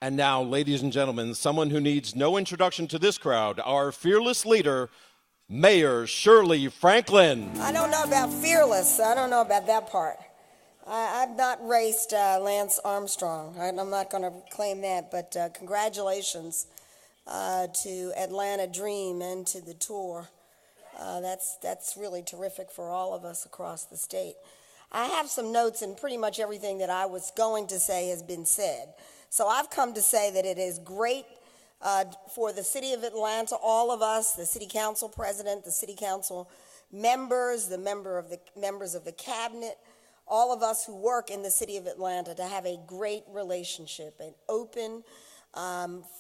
And now, ladies and gentlemen, someone who needs no introduction to this crowd, our fearless leader, Mayor Shirley Franklin. I don't know about fearless. I don't know about that part. I've not raced Lance Armstrong. I'm not going to claim that, but congratulations to Atlanta Dream and to the tour. That's really terrific for all of us across the state. I have some notes, and pretty much everything that I was going to say has been said. So I've come to say that it is great for the city of Atlanta, all of us, the city council president, the city council members, the members of the cabinet, all of us who work in the city of Atlanta, to have a great relationship, an open,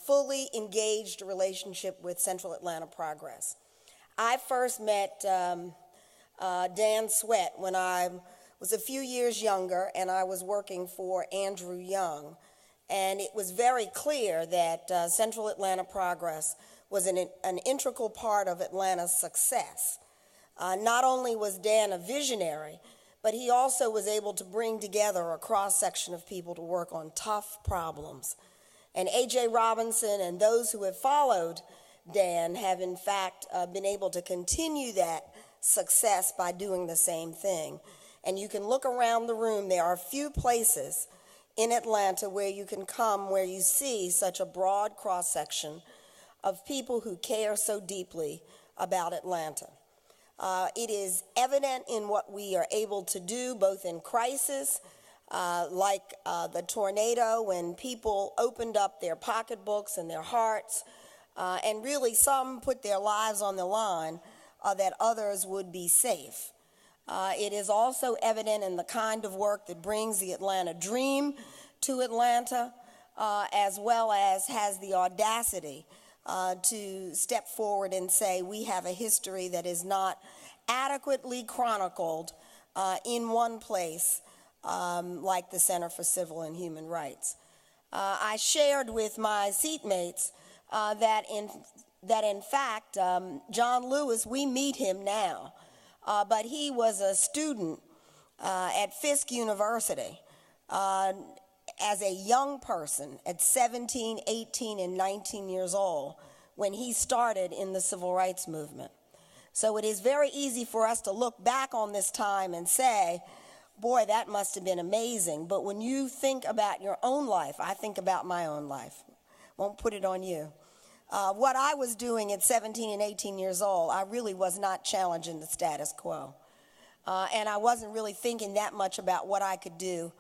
fully engaged relationship with Central Atlanta Progress. I first met Dan Sweat when I was a few years younger, and I was working for Andrew Young. And it was very clear that Central Atlanta Progress was an integral part of Atlanta's success. Not only was Dan a visionary, but he also was able to bring together a cross-section of people to work on tough problems. And A.J. Robinson and those who have followed Dan have, in fact, been able to continue that success by doing the same thing. And you can look around the room. There are few places in Atlanta where you can come where you see such a broad cross-section of people who care so deeply about Atlanta. It is evident in what we are able to do, both in crisis, like the tornado, when people opened up their pocketbooks and their hearts, and really some put their lives on the line that others would be safe. It is also evident in the kind of work that brings the Atlanta Dream to Atlanta, as well as has the audacity to step forward and say we have a history that is not adequately chronicled in one place, like the Center for Civil and Human Rights. I shared with my seatmates that in fact, John Lewis, we meet him now, but he was a student at Fisk University as a young person at 17, 18, and 19 years old when he started in the civil rights movement. So it is very easy for us to look back on this time and say, boy, that must have been amazing. But when you think about your own life, I think about my own life. Won't put it on you. What I was doing at 17 and 18 years old, I really was not challenging the status quo. And I wasn't really thinking that much about what I could do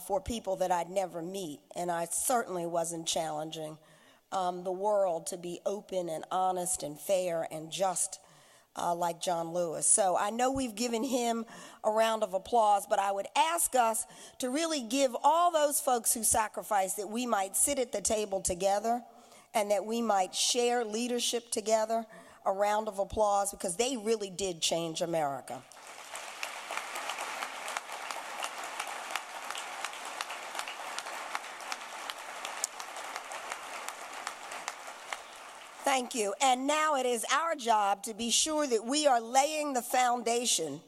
for people that I'd never meet. And I certainly wasn't challenging the world to be open and honest and fair and just like John Lewis. So I know we've given him a round of applause, but I would ask us to really give all those folks who sacrificed, that we might sit at the table together and that we might share leadership together, a round of applause, because they really did change America. Thank you. And now it is our job to be sure that we are laying the foundation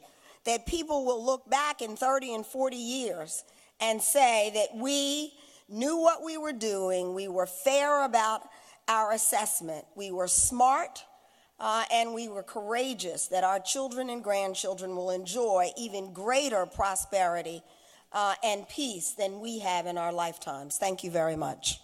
that people will look back in 30 and 40 years and say that we knew what we were doing, we were fair about our assessment, we were smart, and we were courageous, that our children and grandchildren will enjoy even greater prosperity and peace than we have in our lifetimes. Thank you very much.